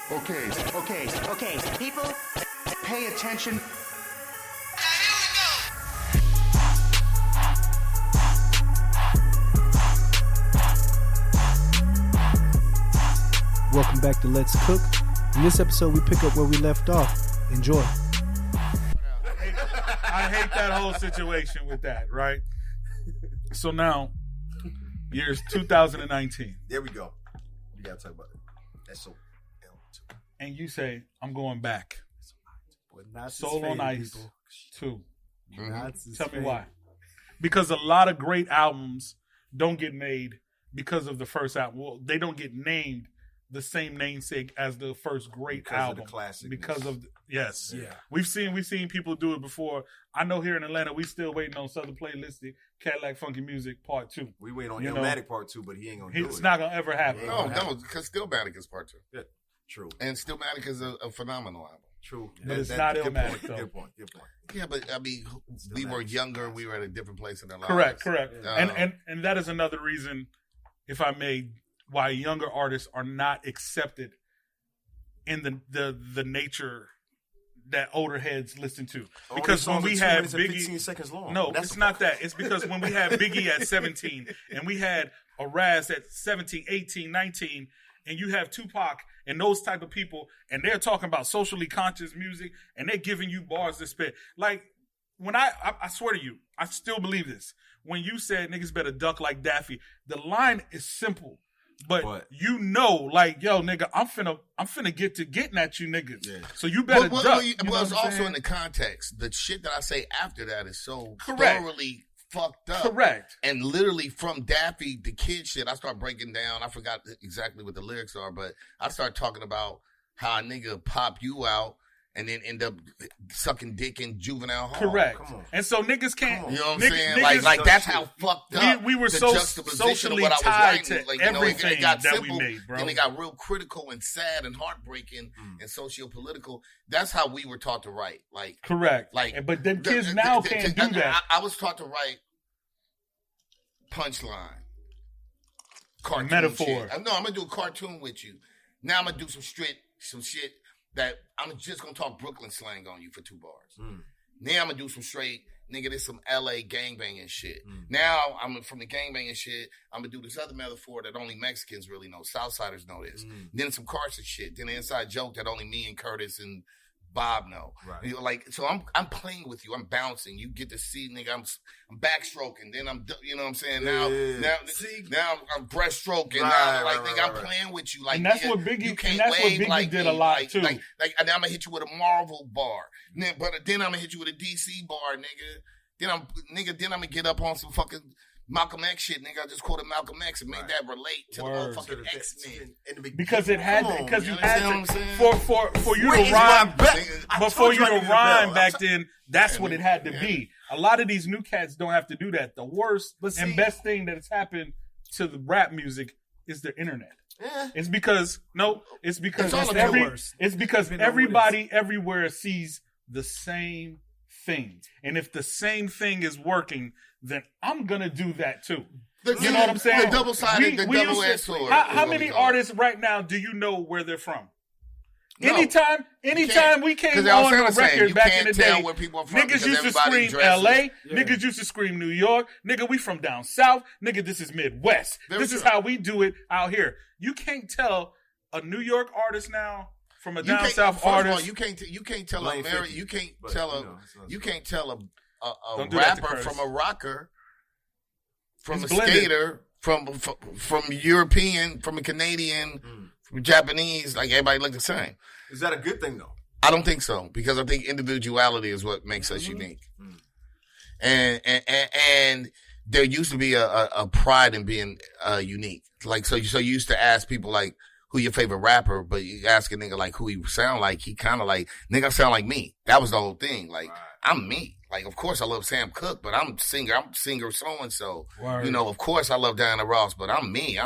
Okay, people, pay attention. Welcome back to Let's Cook. In this episode, we pick up where we left off. Enjoy. I hate that whole situation with that, right? So now, year's 2019. There we go. We gotta talk about it. That's so. And you say, I'm going back. Not Soul on Ice 2. Mm-hmm. Tell me why. Because a lot of great albums don't get made because of the first album. Well, they don't get named the same namesake as the first great album. Of the classic. Because of yes. Yeah. We've seen people do it before. I know here in Atlanta we still waiting on Southern Playlisted Cadillac Funky Music Part 2. We waiting on Illmatic Part 2, but he ain't gonna do it. It's not gonna ever happen. No, because Stillmatic is Part 2. Yeah. True. And Stillmatic is a phenomenal album. True. But it's not Illmatic, though. Good point. Yeah, but I mean, we were younger. We were at a different place in our Correct. lives. And that is another reason, if I may, why younger artists are not accepted in the nature that older heads listen to. Because when we had Biggie, 15 seconds long. no, it's not that. It's because when we had Biggie at 17 and we had a Ras at 17, 18, 19, and you have Tupac and those type of people, and they're talking about socially conscious music, and they're giving you bars to spit. Like, when I swear to you, I still believe this. When you said niggas better duck like Daffy, the line is simple. But you know, like, yo, nigga, I'm finna getting at you niggas. Yeah. So you better duck. Well, it's also in the context. The shit that I say after that is so thoroughly fucked up. Correct. And literally from Daffy, the kid shit, I start breaking down. I forgot exactly what the lyrics are, but I start talking about how a nigga pop you out and then end up sucking dick in juvenile hall. Correct. And so niggas can't. You know what I'm saying? Like that's how fucked up. We were the so juxtaposition socially of what I was tied writing. to Like, everything it got that simple, we made, bro. and it got real critical and sad and heartbreaking and socio-political. That's how we were taught to write. Like correct. Like, but then kids now can't do that. I was taught to write punchline, cartoon metaphor. Shit. No, I'm gonna do a cartoon with you. Now I'm gonna do some shit that I'm just gonna talk Brooklyn slang on you for 2 bars. Now I'm gonna do some straight nigga. This some LA gangbanging shit. Now I'm from the gangbanging shit. I'm gonna do this other metaphor that only Mexicans really know. Southsiders know this. Then some Carson shit. Then an inside joke that only me and Curtis and Bob know. Right. You know, like, so I'm playing with you. I'm bouncing. You get to see, nigga. I'm backstroking. Then you know what I'm saying. Now I'm breaststroking. I'm playing with you. Like, and that's nigga, what Biggie. You can't and that's wave what Biggie like did me. a lot too. Like, and I'm gonna hit you with a Marvel bar. Then I'm gonna hit you with a DC bar, nigga. Then I'm gonna get up on some fucking Malcolm X shit, nigga. I just quoted Malcolm X and made that relate to the motherfucking X-Men. Because it had to, because you had to, for you to rhyme, before you to rhyme back then, that's what it had to be. A lot of these new cats don't have to do that. The worst and best thing that has happened to the rap music is the internet. Yeah. It's because everybody everywhere sees the same thing. And if the same thing is working, then I'm gonna do that too. You know what I'm saying? The double-sided, double-edged sword. How many artists right now do you know where they're from? No. Anytime we came on a record back in the day, niggas used to scream LA, niggas used to scream New York, nigga, we from down south, nigga, this is Midwest. This is how we do it out here. You can't tell a New York artist now from a down south artist. You can't tell a rapper from a rocker, from a skater, from European, from a Canadian, from Japanese. Like, everybody look the same. Is that a good thing though? I don't think so, because I think individuality is what makes us unique. And there used to be a pride in being unique. Like, so you used to ask people like, who your favorite rapper, but you ask a nigga like who he sound like, he kind of like, nigga, I sound like me. That was the whole thing. Like, I'm me. Like, of course I love Sam Cooke, but I'm singer so-and-so. You know, of course I love Diana Ross, but I'm me.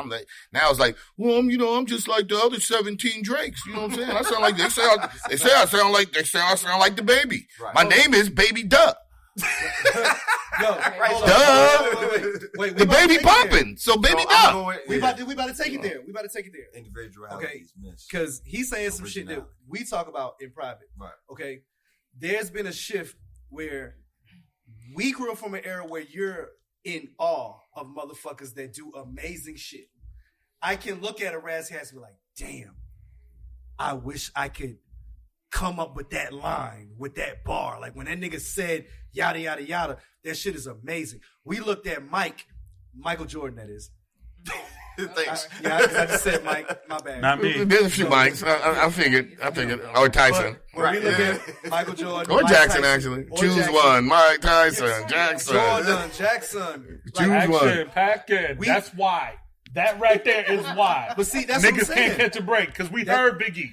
Now it's like, well, I'm just like the other 17 Drakes. You know what I'm saying? I sound like, they say I sound like the baby. Right. My name is Baby Duck. Yo, hold on. Duh. Wait, The baby popping, so baby duck. We about to take it there. We about to take it there. Individualities miss. Because he's saying some shit that Originality. we talk about in private. Right. Okay. There's been a shift where we grew up from an era where you're in awe of motherfuckers that do amazing shit. I can look at a Ras Kass and be like, damn, I wish I could come up with that line, with that bar. Like when that nigga said yada, yada, yada, that shit is amazing. We looked at Michael Jordan, that is. Thanks. I just said Mike, my bad. Not me. There's a few mics. I figured. Or Tyson. But when we look at Michael Jordan. Or Mike Jackson, Tyson, actually. or Choose Jackson. one. Mike Tyson, Jackson. Jordan, Jackson. Choose one. Action, packet. That's why. That right there is why. But see, that's what I'm Niggas saying. can't catch a break because we heard Biggie.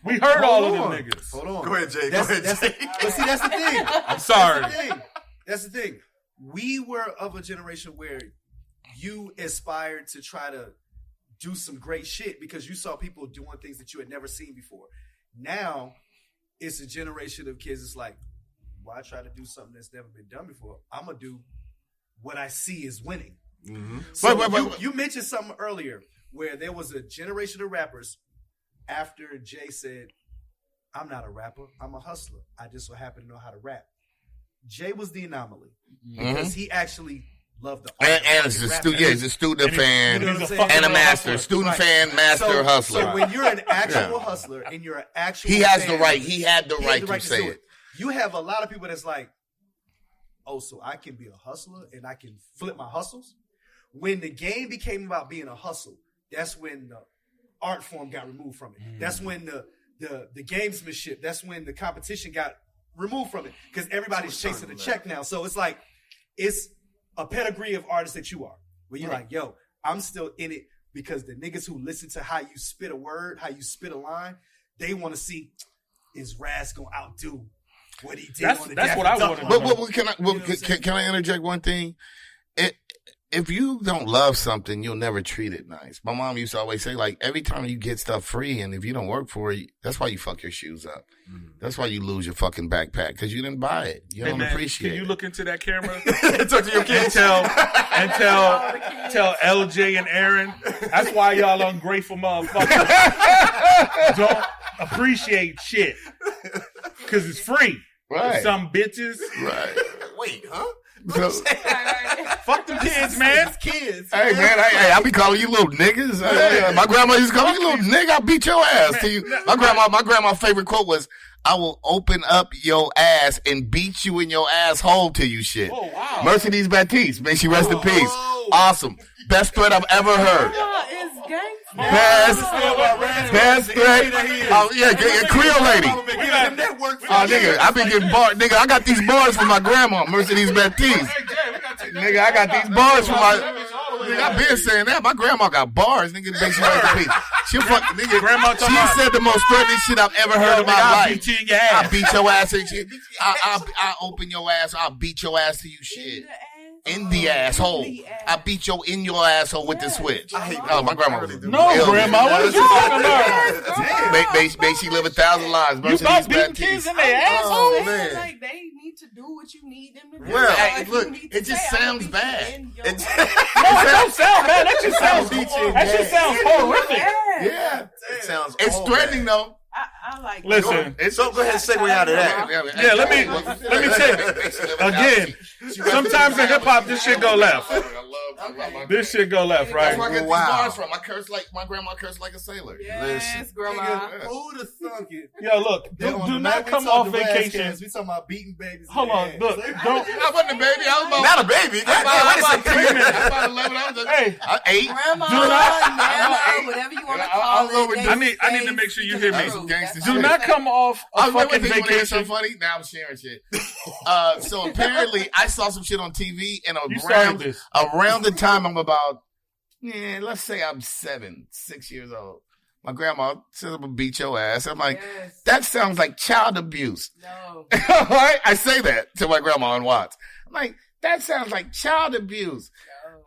We heard all of them niggas. Hold on. Go ahead, Jay. That's the thing. I'm sorry. That's the thing. We were of a generation where you aspired to try to do some great shit because you saw people doing things that you had never seen before. Now, it's a generation of kids that's like, why try to do something that's never been done before? I'm going to do what I see is winning. Mm-hmm. So you mentioned something earlier where there was a generation of rappers after Jay said, I'm not a rapper, I'm a hustler. I just so happen to know how to rap. Jay was the anomaly because he actually loved the art. And it's he's a student fan you know what I'm saying? and a master. hustler. Student Right. fan, master, hustler. So when you're an actual hustler and you're an actual He has fan, the right. He had the he right had the to say do it. You have a lot of people that's like, oh, so I can be a hustler and I can flip my hustles. When the game became about being a hustle, that's when the art form got removed from it. That's when the gamesmanship, that's when the competition got removed from it because everybody's chasing the check now. So it's like, it's a pedigree of artists that you are, where you're like, yo, I'm still in it because the niggas who listen to how you spit a word, how you spit a line, they want to see, is Ras gonna outdo what he did on the That's what Daffy I Duck wanna line? But can I interject one thing? If you don't love something, you'll never treat it nice. My mom used to always say, like, every time you get stuff free and if you don't work for it, that's why you fuck your shoes up. That's why you lose your fucking backpack because you didn't buy it. You don't appreciate Can you it. look into that camera Talk to your kids. and tell LJ and Aaron? That's why y'all ungrateful motherfuckers don't appreciate shit because it's free. Right. Some bitches. Right. Wait, huh? So, Fuck them kids, man. Kids. hey, man, I be calling you little niggas. My grandma used to call me little nigga. I'll beat your ass. To you. My grandma's favorite quote was, I will open up your ass and beat you in your asshole till you shit. Oh, wow. Mercedes Baptiste. May she rest in peace. Awesome. Best threat I've ever heard. Is gangster. Best threat. Oh, yeah, Creole lady. Oh, nigga, I been getting bars. Nigga, I got these bars from my grandma, Mercedes Baptiste. Nigga, I got these bars from my... Nigga, I been saying that. My grandma got bars. Nigga, make she rest in peace. She said the most threatening shit I've ever heard in my life. I'll beat you in your ass. I'll beat your ass and shit. I'll open your ass. I'll beat your ass till you shit. In the asshole. I beat in your asshole with the switch. I hate my grandma. No, grandma, what are you talking about? May she live 1,000 lives. You about beating kids in their asshole? Oh, man. Like they need to do what you need them to do. Well, Like, hey, you look, need to it just say, I'm sounds gonna bad. beat you in your It- No, it don't sound bad. That just sounds horrific. Yeah. It sounds It's all threatening, bad. though. I like Listen. So go ahead and segue out of that. Yeah, let me tell you. Again, sometimes in hip hop, this shit go left. This shit go left, That's right? where I get these Wow. bars from. My grandma cursed like a sailor. Yes, grandma. Who'd have thunk it? Yo, look, do not come off vacation. We talking about beating babies. Hold on, look, don't. I wasn't a baby. I was about, Not a baby. I was about 3 Wait a minute. minutes. I was about 11. I was just, Hey, 8. Grandma, Do not- nana, whatever you want to call I'll go with it. you. I need to make sure you hear me. Some gangster Do shit. not come off a I fucking think vacation. funny. Now I'm sharing shit. So apparently, I saw some shit on TV, and You started this. around the time I'm about, let's say I'm 6 years old. My grandma says I'm gonna beat your ass. I'm like, Yes. that sounds like child abuse. No. All right, I say that to my grandma on Watts. I'm like, that sounds like child abuse.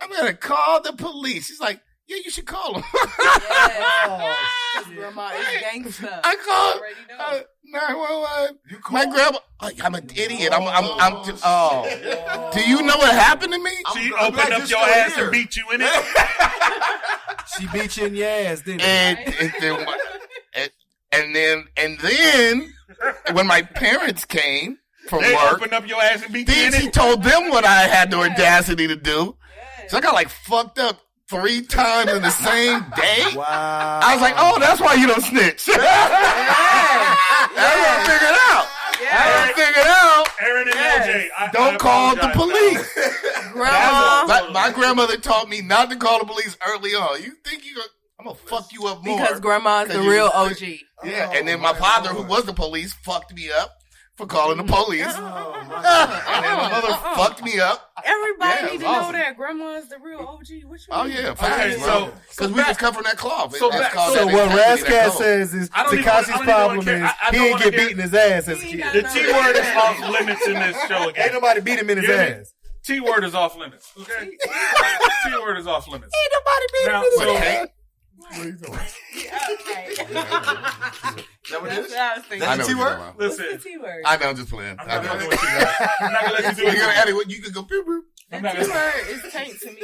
I'm gonna call the police. She's like, Yeah, you should call him. Yeah. Grandma is gangsta. I called Already know. 911. My grandma. I'm an idiot. Do you know what happened to me? She I'm glad opened up you're your still ass here. and beat you in it. She beat you in your ass, didn't she? And then when my parents came from They work, opened up your ass and beat you then in she it. told them what I had the audacity to do. So I got like fucked up 3 times in the same day. Wow. I was like, oh, that's why you don't snitch. That's what I figured out. I figured out. Aaron and LJ, Don't call the police. Grandma. My grandmother taught me not to call the police early on. You think I'm gonna fuck you up more. Because grandma's the 'cause you- real OG. Yeah, and then my father, who was the police, fucked me up for calling the police. And then my mother fucked me up. Everybody Yeah, need to it's know awesome. that grandma's the real OG. What you Oh mean? yeah, facts, so- bro. Because we just come from that cloth. so It's back- called So that what integrity, Ras that Kass code. says is I don't even- I Tekashi's don't even problem wanna care. is I he don't didn't wanna get hear- beaten his ass as a He kid. got The T word is off limits in this show again. Ain't nobody beat him in his Hear me? ass. T word is off limits. Okay. T word is off limits. Ain't nobody beat Now, him in his so- ass. Okay. Okay. Is that what it That's is? what I was thinking. I know what you're T-word? talking about. What's the Listen, T word? I know, I'm just playing. I'm I not know. gonna do what you got. I'm not gonna let you do You're it. gonna edit. You can go. Pew, pew. The I'm not T gonna. word is taint to me.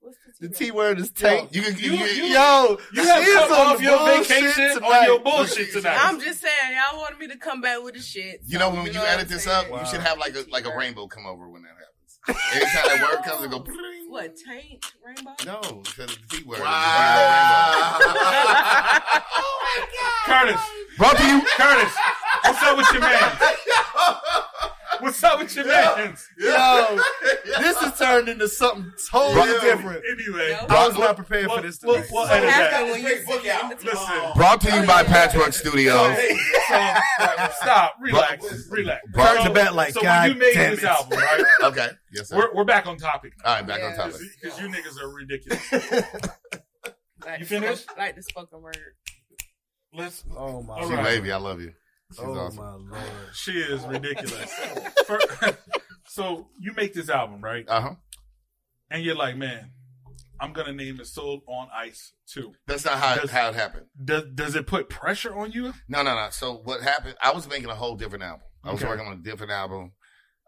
What's The the T T word? word is tank. You can. You Yo, You have she's come on off the your bullshit vacation on tonight. your bullshit tonight. I'm just saying, y'all wanted me to come back with the shit. You know so when you what edit I'm this saying? up, you should have like a rainbow come over when that happens. Anytime that word comes, it go. What, taint, rainbow? No, because it's the T word. Wow. Curtis, Brought to you. Curtis, what's up with your man? What's up with your man? Yo, this has turned into something totally different. Anyway, Nope. I was not prepared for this We'll tonight. edit What that. happened when you Book sit in the Listen, Brought to you by Patchwork Studios. stop, relax. Brought to back like, so God when you made damn this it. album, right? Okay. Yes, sir. We're back on topic. All right, back on Yeah. topic. Because you niggas are ridiculous. Like You finished? Like the spoken word. Let's. Oh my All She right. lady, I love you. She's Oh awesome. my lord. She is ridiculous. So you make this album, right? Uh-huh. And you're like, man, I'm gonna name it Soul on Ice 2. That's not how it happened. Does it put pressure on you? No. So what happened, I was making a whole different album. I was Okay. working on a different album.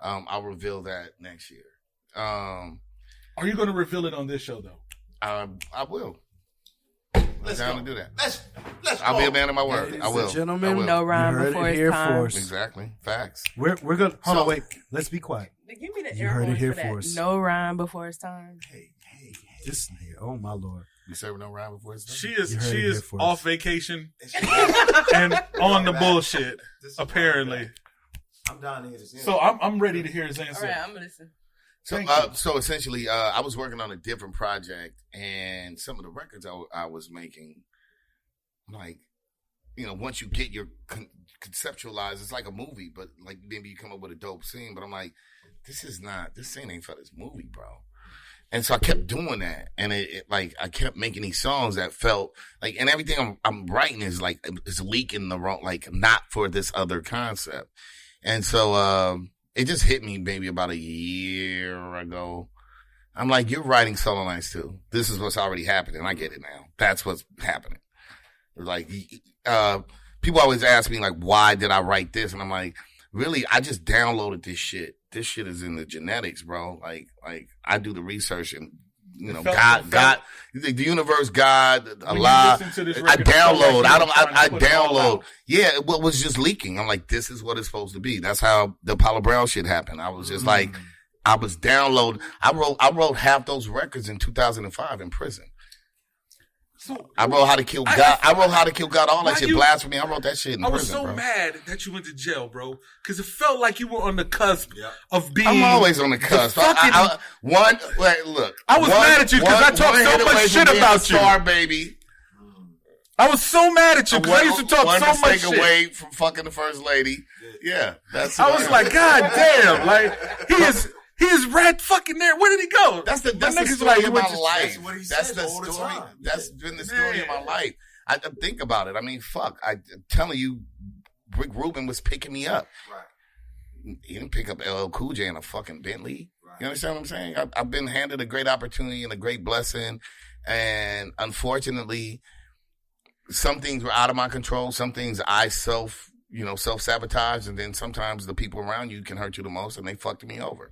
I'll reveal that next year. Are you gonna reveal it on this show though? I will. Let's I'm go. down to do that. Let's I'll go. be a man of my word. Ladies I will. and gentlemen, I will. No you rhyme heard before it it's here time. first. Exactly. Facts. We're gonna hold So- on. Wait, let's be quiet. Give me the You air heard it horns here for that. first. No rhyme before it's time. This nigga, oh my lord. You serving no rhyme before it's done? She You heard it is here first. off vacation and on the bullshit, apparently. I'm down to hear this. So I'm ready to hear his All answer. right, I'm gonna listen. So essentially, I was working on a different project, and some of the records I was making, like, once you get your conceptualize, it's like a movie, but like maybe you come up with a dope scene. But I'm like, this scene ain't for this movie, bro. And so I kept doing that, and it like I kept making these songs that felt like, and everything I'm writing is like it's leaking the wrong, like not for this other concept. And so it just hit me maybe about a year ago. I'm like, you're writing Solo Lines too. This is what's already happening. I get it now. That's what's happening. Like, people always ask me, like, why did I write this? And I'm like, really, I just downloaded this shit. This shit is in the genetics, bro. Like I do the research and, God, the universe, God, Allah. listen to this I record, it felt download. like you were trying I to put it all download. out. Yeah, it was just leaking. I'm like, this is what it's supposed to be. That's how the Apollo Brown shit happened. I was just like, I was downloading. I wrote half those records in 2005 in prison. So I wrote How to Kill God. I wrote How to Kill God. All Why that shit, you- blasphemy. I wrote that shit in I was prison, so bro. mad that you went to jail, bro, because it felt like you were on the cusp Yeah. of being. I'm always on the cusp. fucking- Look. I was mad at you 'cause I talked so much shit about you. Star baby. I was so mad at you because I used to talk one so much mistake shit. away from fucking the first lady. Yeah, that's. I was like, God damn! Like he is rat fucking there. Where did he go? That's the niggas story he of went my to- life. That's what he That's says the all the story. time. That's been the story of my Man. life. I think about it. I mean, fuck. I'm telling you, Rick Rubin was picking me up. Right. He didn't pick up LL Cool J in a fucking Bentley. Right. You understand what I'm saying? I've been handed a great opportunity and a great blessing, And unfortunately, some things were out of my control. Some things I self-sabotage. And then sometimes the people around you can hurt you the most, and they fucked me over.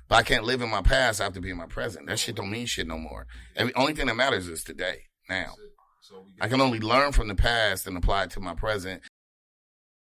But I can't live in my past. I have to be in my present. That shit don't mean shit no more. And the only thing that matters is today, now. I can only learn from the past and apply it to my present